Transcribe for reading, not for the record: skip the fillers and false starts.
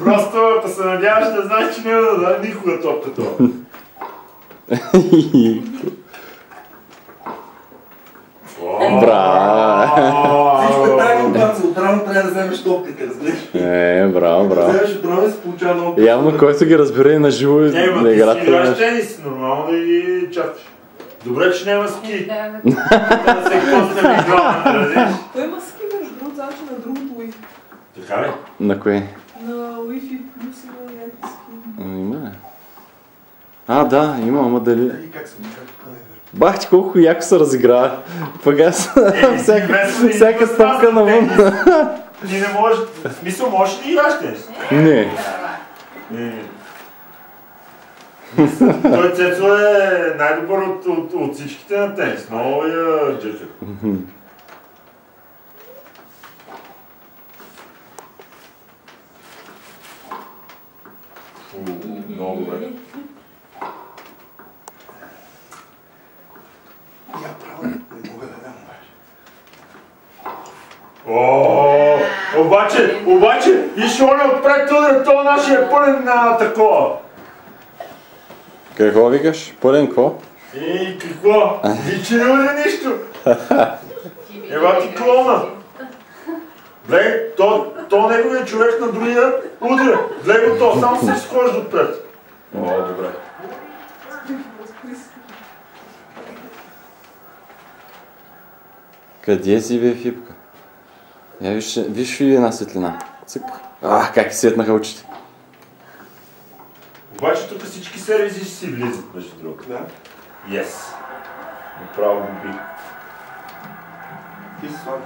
Просто, ако се надяваш да знаеш, че няма да даде никога топката. Браво! Всичко е правилно, панца. Отрано трябва да вземеш топката, разбираш? Браво, браво. Вземеш отрано и се получава много. Явно който ги разбере и на живо Не, не ма ти си играта. играеш тенис, нормално да ги чакаш. Добре, че няма ски. Да се косне ми главата, разбираш. Той има ски между другото, значи на другото Wi-Fi. Така ли? На кое? На Wi-Fi плюс има някакви ски. Има ли? Да, има, ама дали... И как се ми как тук не е? Бах ти колко яко се разиграва. Пък аз всяка стъпка навън. Ти не можеш, в смисъл можеш ли играш тенис? Не. Той Цецо е най-добър от всичките на тенис. Много я джетър. Много добре. Я право не мога да дам обаче. Обаче, виж оня отпред удра, то нашия е пълен на такова. Какво викаш? Пълен какво? Какво? Вичи не удря нищо. Ева ти клона. Гледай, то неговият човек на другия удря. Гледай го то, само се схожда отпред. Добре. Къде си бе, Фипка? Я виж ли една светлина? Цък. Как светнаха очите. Обаче тук всички сервизи ще си влизат между другото. Да. Yes. Направо го би. Ти си слабо.